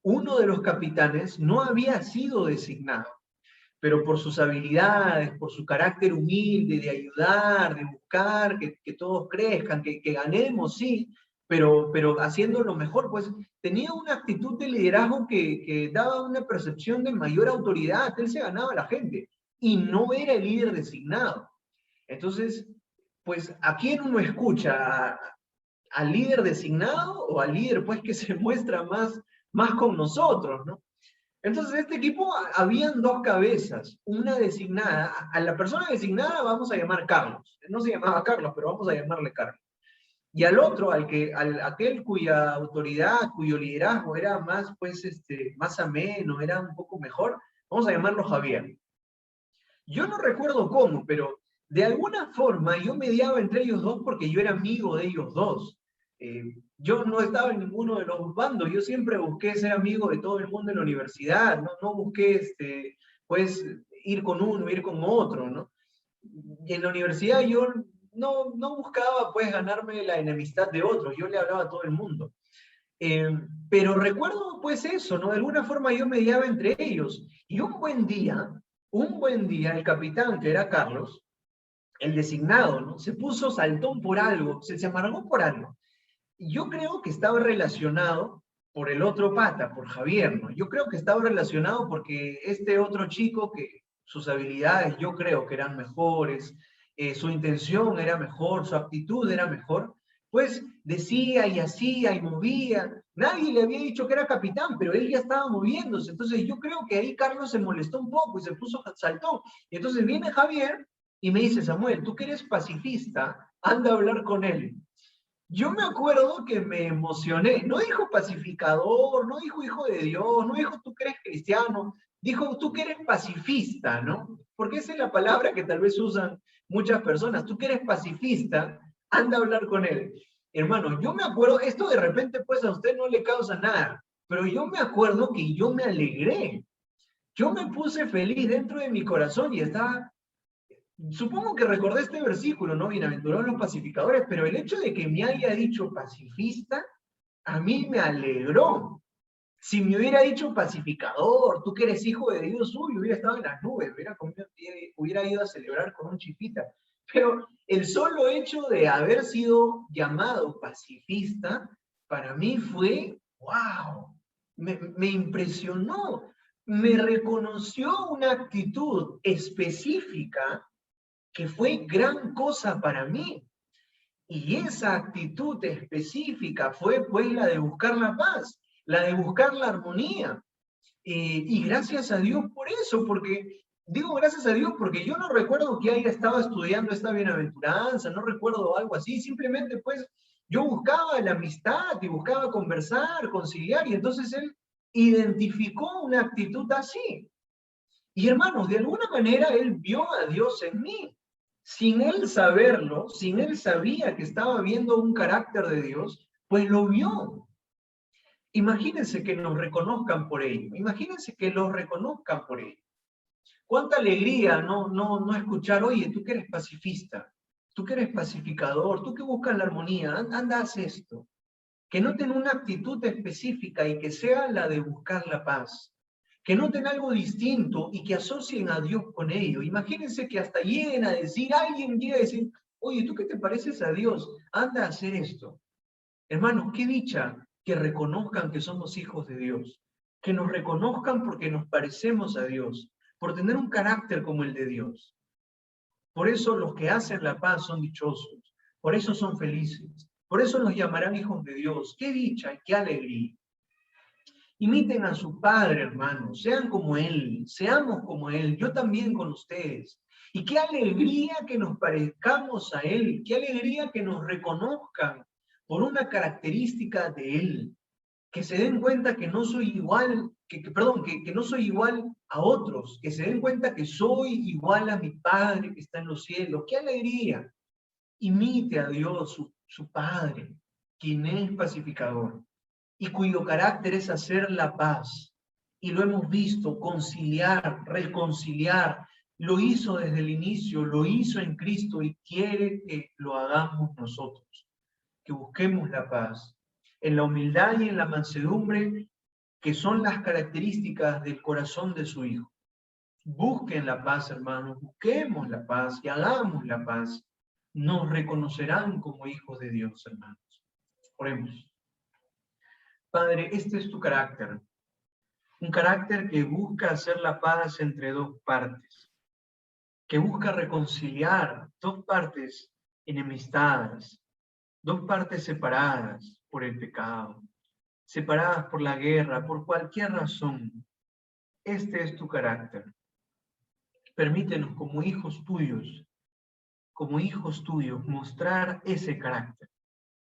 uno de los capitanes no había sido designado, pero por sus habilidades, por su carácter humilde de ayudar, de buscar que todos crezcan, que ganemos, sí, pero haciendo lo mejor, pues tenía una actitud de liderazgo que daba una percepción de mayor autoridad, él se ganaba a la gente, y no era el líder designado. Entonces, pues, ¿a quién uno escucha? ¿Al líder designado o al líder, pues, que se muestra más con nosotros, ¿no? Entonces, en este equipo habían dos cabezas, una designada, a la persona designada vamos a llamar Carlos, no se llamaba Carlos, pero vamos a llamarle Carlos. Y al otro, aquel cuya autoridad, cuyo liderazgo era más, pues, más ameno, era un poco mejor, vamos a llamarlo Javier. Yo no recuerdo cómo, pero de alguna forma yo mediaba entre ellos dos porque yo era amigo de ellos dos. Yo no estaba en ninguno de los bandos, yo siempre busqué ser amigo de todo el mundo en la universidad, no busqué, pues, ir con uno, ir con otro, ¿no? Y en la universidad yo no buscaba, pues, ganarme la enemistad de otros, yo le hablaba a todo el mundo. Pero recuerdo, pues, eso, ¿no? De alguna forma yo mediaba entre ellos. Y un buen día, el capitán, que era Carlos, el designado, ¿no? Se puso saltón por algo, se amargó por algo. Yo creo que estaba relacionado por el otro pata, por Javier, ¿no? Yo creo que estaba relacionado porque este otro chico, que sus habilidades yo creo que eran mejores, su intención era mejor, su actitud era mejor, pues decía y hacía y movía. Nadie le había dicho que era capitán, pero él ya estaba moviéndose. Entonces yo creo que ahí Carlos se molestó un poco y se puso saltón. Y entonces viene Javier y me dice, Samuel, tú que eres pacifista, anda a hablar con él. Yo me acuerdo que me emocioné. No dijo pacificador, no dijo hijo de Dios, no dijo tú que eres cristiano, dijo tú que eres pacifista, ¿no? Porque esa es la palabra que tal vez usan muchas personas. Tú que eres pacifista, anda a hablar con él. Hermano, yo me acuerdo, esto de repente pues a usted no le causa nada, pero yo me acuerdo que yo me alegré. Yo me puse feliz dentro de mi corazón y estaba. Supongo que recordé este versículo, ¿no? Bienaventurados los pacificadores, pero el hecho de que me haya dicho pacifista, a mí me alegró. Si me hubiera dicho pacificador, tú que eres hijo de Dios, hubiera estado en las nubes, hubiera ido a celebrar con un chipita. Pero el solo hecho de haber sido llamado pacifista, para mí fue, wow, me impresionó, me reconoció una actitud específica que fue gran cosa para mí. Y esa actitud específica fue pues la de buscar la paz, la de buscar la armonía. Y gracias a Dios por eso, porque, digo gracias a Dios porque yo no recuerdo que haya estado estudiando esta bienaventuranza, no recuerdo algo así, simplemente pues yo buscaba la amistad y buscaba conversar, conciliar, y entonces él identificó una actitud así. Y hermanos, de alguna manera él vio a Dios en mí. Sin él saberlo, sin él sabía que estaba viendo un carácter de Dios, pues lo vio. Imagínense que nos reconozcan por ello. Imagínense que los reconozcan por ello. Cuánta alegría no escuchar, oye, tú que eres pacifista, tú que eres pacificador, tú que buscas la armonía, anda, haz esto. Que noten una actitud específica y que sea la de buscar la paz. Que noten algo distinto y que asocien a Dios con ello. Imagínense que hasta lleguen a decir, alguien llega a decir, oye, ¿tú qué te pareces a Dios? Anda a hacer esto. Hermanos, qué dicha que reconozcan que somos hijos de Dios. Que nos reconozcan porque nos parecemos a Dios. por tener un carácter como el de Dios. Por eso los que hacen la paz son dichosos, por eso son felices, por eso los llamarán hijos de Dios. ¡Qué dicha y qué alegría! Imiten a su Padre, hermanos, sean como Él, seamos como Él, yo también con ustedes. Y qué alegría que nos parezcamos a Él, qué alegría que nos reconozcan por una característica de Él, que se den cuenta que no soy igual, que no soy igual a otros, que se den cuenta que soy igual a mi Padre que está en los cielos. ¡Qué alegría! Imite a Dios, su Padre, quien es pacificador y cuyo carácter es hacer la paz. Y lo hemos visto, conciliar, reconciliar. Lo hizo desde el inicio, lo hizo en Cristo y quiere que lo hagamos nosotros. Que busquemos la paz en la humildad y en la mansedumbre, que son las características del corazón de su Hijo. Busquen la paz, hermanos, busquemos la paz y hagamos la paz. Nos reconocerán como hijos de Dios, hermanos. Oremos. Padre, este es tu carácter, un carácter que busca hacer la paz entre dos partes, que busca reconciliar dos partes enemistadas, dos partes separadas por el pecado, separadas por la guerra, por cualquier razón. Este es tu carácter. Permítenos como hijos tuyos, mostrar ese carácter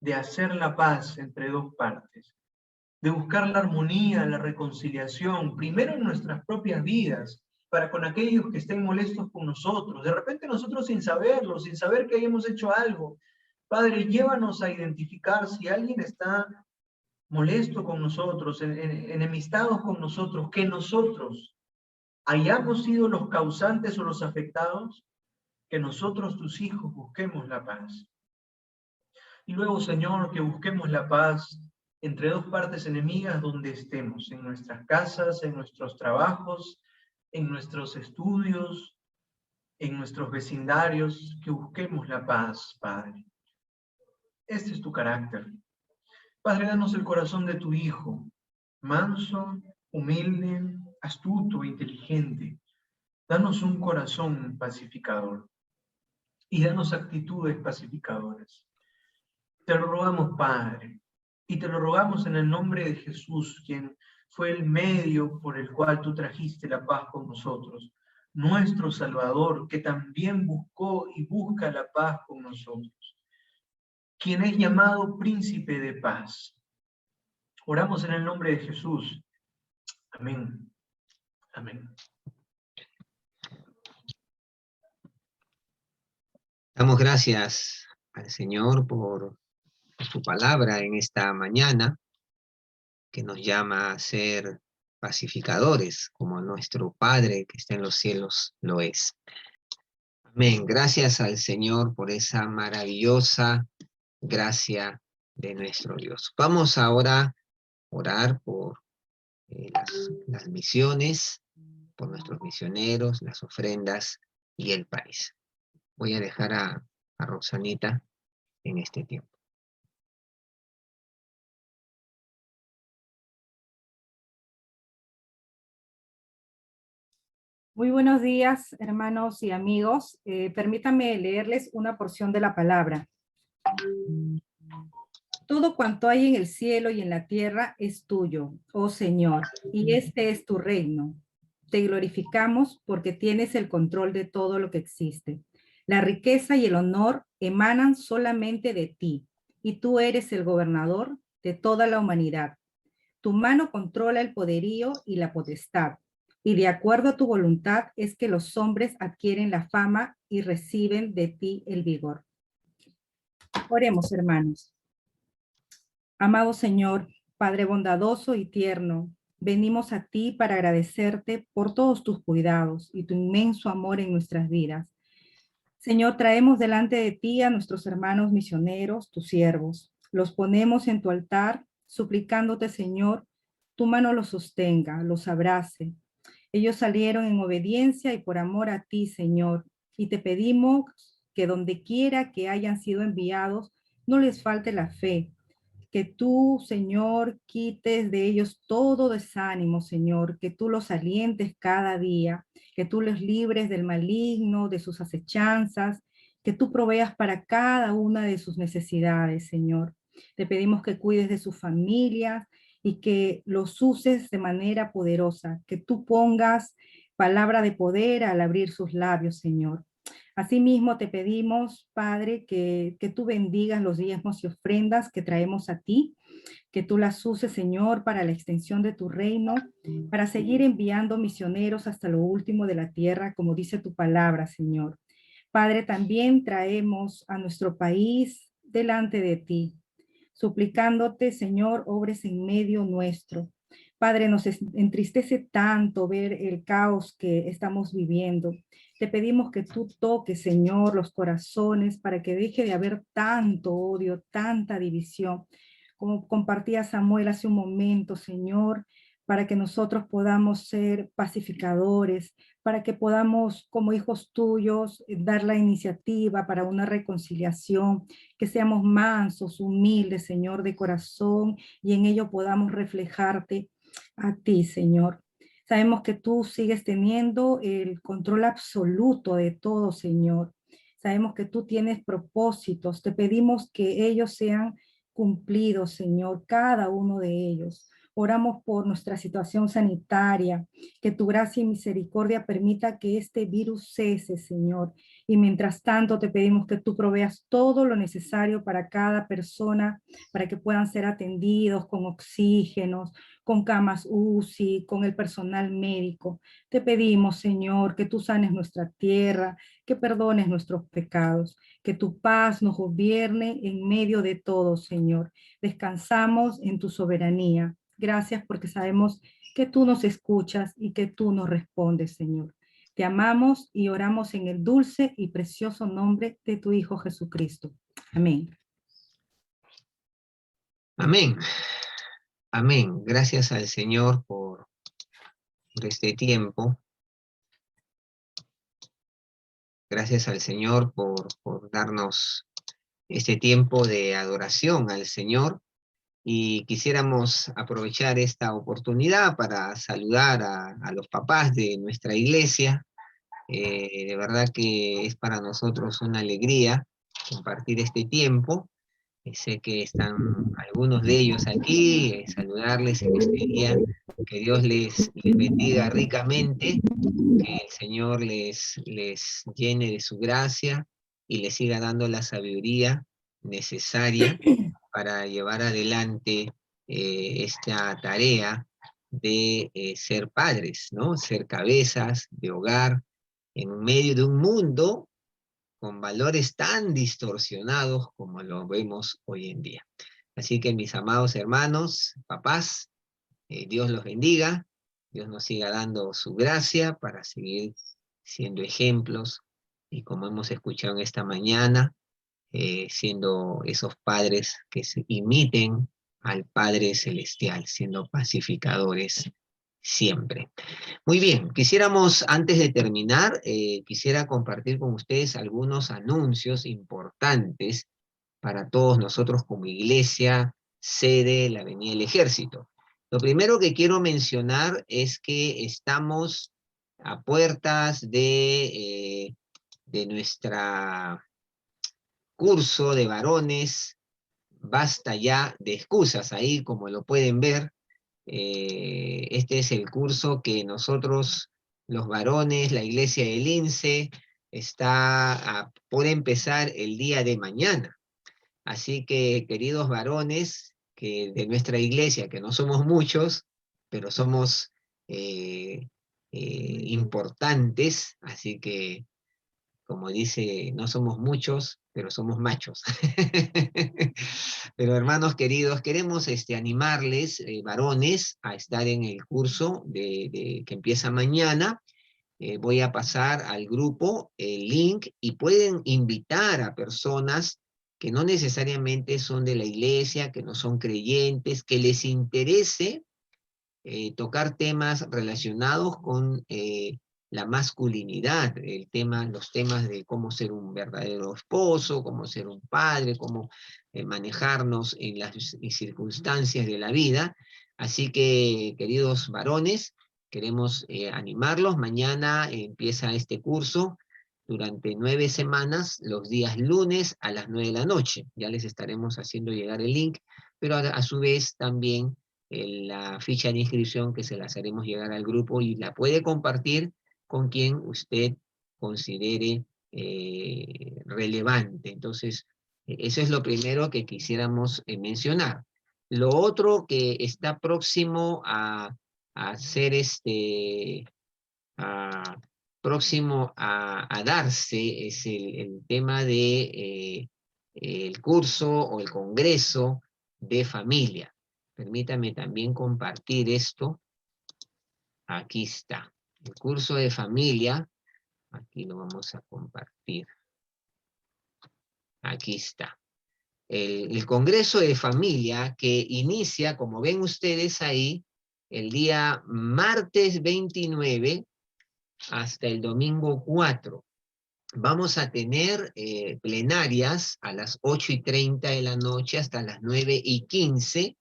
de hacer la paz entre dos partes, de buscar la armonía, la reconciliación, primero en nuestras propias vidas, para con aquellos que estén molestos con nosotros. De repente nosotros sin saberlo, sin saber que hayamos hecho algo. Padre, llévanos a identificar si alguien está molesto con nosotros, enemistados con nosotros, que nosotros hayamos sido los causantes o los afectados, que nosotros, tus hijos, busquemos la paz. Y luego, Señor, que busquemos la paz entre dos partes enemigas donde estemos, en nuestras casas, en nuestros trabajos, en nuestros estudios, en nuestros vecindarios, que busquemos la paz, Padre. Este es tu carácter. Padre, danos el corazón de tu Hijo, manso, humilde, astuto, inteligente. Danos un corazón pacificador y danos actitudes pacificadoras. Te lo rogamos, Padre, y te lo rogamos en el nombre de Jesús, quien fue el medio por el cual tú trajiste la paz con nosotros, nuestro Salvador, que también buscó y busca la paz con nosotros, quien es llamado Príncipe de Paz. Oramos en el nombre de Jesús. Amén. Amén. Damos gracias al Señor por su palabra en esta mañana, que nos llama a ser pacificadores, como nuestro Padre que está en los cielos lo es. Amén. Gracias al Señor por esa maravillosa gracia de nuestro Dios. Vamos ahora a orar por las misiones, por nuestros misioneros, las ofrendas y el país. Voy a dejar a Roxanita en este tiempo. Muy buenos días, hermanos y amigos. Permítanme leerles una porción de la palabra. Todo cuanto hay en el cielo y en la tierra es tuyo, oh Señor, y este es tu reino. Te glorificamos porque tienes el control de todo lo que existe. La riqueza y el honor emanan solamente de ti, y tú eres el gobernador de toda la humanidad. Tu mano controla el poderío y la potestad, y de acuerdo a tu voluntad es que los hombres adquieren la fama y reciben de ti el vigor. Oremos, hermanos. Amado Señor, Padre bondadoso y tierno, venimos a ti para agradecerte por todos tus cuidados y tu inmenso amor en nuestras vidas. Señor, traemos delante de ti a nuestros hermanos misioneros, tus siervos. Los ponemos en tu altar, suplicándote, Señor, tu mano los sostenga, los abrace. Ellos salieron en obediencia y por amor a ti, Señor, y te pedimos que donde quiera que hayan sido enviados, no les falte la fe, Que tú, Señor, quites de ellos todo desánimo, Señor, que tú los alientes cada día, que tú los libres del maligno, de sus acechanzas, que tú proveas para cada una de sus necesidades, Señor. Te pedimos que cuides de sus familias y que los uses de manera poderosa, que tú pongas palabra de poder al abrir sus labios, Señor. Asimismo, te pedimos, Padre, que tú bendigas los diezmos y ofrendas que traemos a ti, que tú las uses, Señor, para la extensión de tu reino, para seguir enviando misioneros hasta lo último de la tierra, como dice tu palabra, Señor. Padre, también traemos a nuestro país delante de ti, suplicándote, Señor, obres en medio nuestro. Padre, nos entristece tanto ver el caos que estamos viviendo. Te pedimos que tú toques, Señor, los corazones para que deje de haber tanto odio, tanta división. Como compartía Samuel hace un momento, Señor, para que nosotros podamos ser pacificadores, para que podamos, como hijos tuyos, dar la iniciativa para una reconciliación, que seamos mansos, humildes, Señor, de corazón, y en ello podamos reflejarte a ti, Señor. Sabemos que tú sigues teniendo el control absoluto de todo, Señor. Sabemos que tú tienes propósitos. Te pedimos que ellos sean cumplidos, Señor, cada uno de ellos. Oramos por nuestra situación sanitaria, que tu gracia y misericordia permita que este virus cese, Señor. Y mientras tanto te pedimos que tú proveas todo lo necesario para cada persona, para que puedan ser atendidos con oxígenos, con camas UCI, con el personal médico. Te pedimos, Señor, que tú sanes nuestra tierra, que perdones nuestros pecados, que tu paz nos gobierne en medio de todo, Señor. Descansamos en tu soberanía. Gracias porque sabemos que tú nos escuchas y que tú nos respondes, Señor. Te amamos y oramos en el dulce y precioso nombre de tu Hijo Jesucristo. Amén. Amén. Amén. Gracias al Señor por este tiempo. Gracias al Señor por darnos este tiempo de adoración al Señor. Y quisiéramos aprovechar esta oportunidad para saludar a los papás de nuestra iglesia. De verdad que es para nosotros una alegría compartir este tiempo. Sé que están algunos de ellos aquí, saludarles en este día. Que Dios les bendiga ricamente, que el Señor les llene de su gracia y les siga dando la sabiduría necesaria para llevar adelante esta tarea de ser padres, ¿no? Ser cabezas de hogar en medio de un mundo con valores tan distorsionados como lo vemos hoy en día. Así que mis amados hermanos, papás, Dios los bendiga, Dios nos siga dando su gracia para seguir siendo ejemplos y como hemos escuchado en esta mañana, siendo esos padres que se imiten al Padre Celestial, siendo pacificadores siempre. Muy bien, quisiéramos, antes de terminar, quisiera compartir con ustedes algunos anuncios importantes para todos nosotros como iglesia, sede, la Avenida del Ejército. Lo primero que quiero mencionar es que estamos a puertas de nuestra curso de varones, Basta Ya de Excusas. Ahí, como lo pueden ver, este es el curso que nosotros, los varones, la iglesia del INSE, está por empezar el día de mañana. Así que, queridos varones que de nuestra iglesia, que no somos muchos, pero somos importantes, así que, como dice, no somos muchos, pero somos machos. Pero hermanos queridos, queremos animarles, varones, a estar en el curso que empieza mañana. Voy a pasar al grupo el link y pueden invitar a personas que no necesariamente son de la iglesia, que no son creyentes, que les interese tocar temas relacionados con la masculinidad, los temas de cómo ser un verdadero esposo, cómo ser un padre, cómo manejarnos en las circunstancias de la vida. Así que, queridos varones, queremos animarlos. Mañana empieza este curso durante 9 semanas, los días lunes a las 9 de la noche. Ya les estaremos haciendo llegar el link, pero a su vez también la ficha de inscripción que se las haremos llegar al grupo y la puede compartir con quien usted considere relevante. Entonces, eso es lo primero que quisiéramos mencionar. Lo otro que está próximo a hacer próximo a darse es el tema de el curso o el congreso de familia. Permítame también compartir esto. Aquí está. El curso de familia. Aquí lo vamos a compartir. Aquí está. El congreso de familia que inicia, como ven ustedes ahí, el día martes 29 hasta el domingo 4. Vamos a tener plenarias a las 8:30 de la noche hasta las 9:15,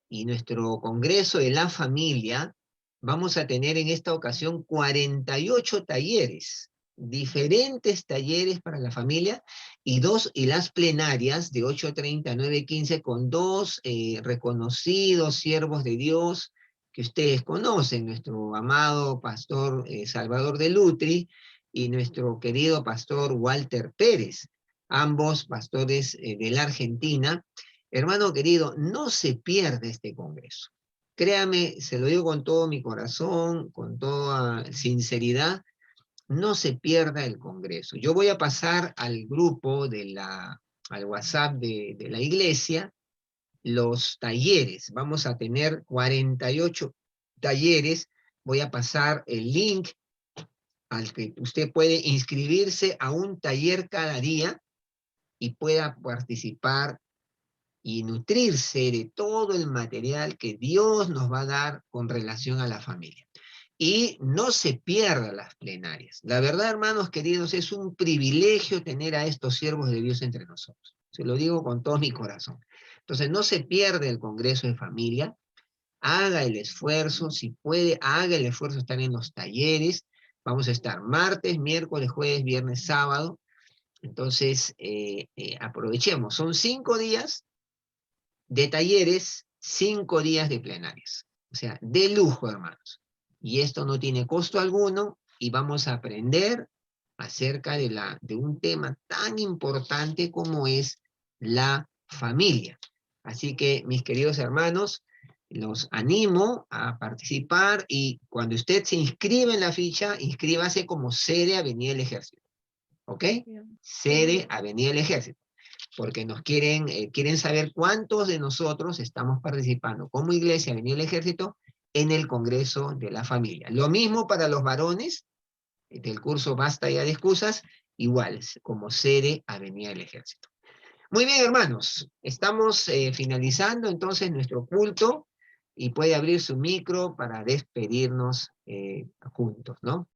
y nuestro congreso de la familia, vamos a tener en esta ocasión 48 talleres, diferentes talleres para la familia, y las plenarias de 8:30 a 9:15 con dos reconocidos siervos de Dios que ustedes conocen, nuestro amado pastor Salvador de Lutri y nuestro querido pastor Walter Pérez, ambos pastores de la Argentina. Hermano querido, no se pierde este congreso. Créame, se lo digo con todo mi corazón, con toda sinceridad, no se pierda el congreso. Yo voy a pasar al grupo al WhatsApp de la iglesia, los talleres. Vamos a tener 48 talleres. Voy a pasar el link al que usted puede inscribirse a un taller cada día y pueda participar y nutrirse de todo el material que Dios nos va a dar con relación a la familia. Y no se pierdan las plenarias. La verdad, hermanos queridos, es un privilegio tener a estos siervos de Dios entre nosotros. Se lo digo con todo mi corazón. Entonces, no se pierde el Congreso de Familia. Haga el esfuerzo, si puede, haga el esfuerzo de estar en los talleres. Vamos a estar martes, miércoles, jueves, viernes, sábado. Entonces, aprovechemos. Son 5 días de talleres, 5 días de plenarias. O sea, de lujo, hermanos. Y esto no tiene costo alguno y vamos a aprender acerca de un tema tan importante como es la familia. Así que, mis queridos hermanos, los animo a participar y cuando usted se inscribe en la ficha, inscríbase como sede Avenida del Ejército. ¿Ok? Sede Avenida del Ejército. Porque nos quieren saber cuántos de nosotros estamos participando como Iglesia Avenida del Ejército en el Congreso de la Familia. Lo mismo para los varones del curso Basta Ya de Excusas, igual, como sede Avenida del Ejército. Muy bien, hermanos, estamos finalizando entonces nuestro culto y puede abrir su micro para despedirnos juntos, ¿no?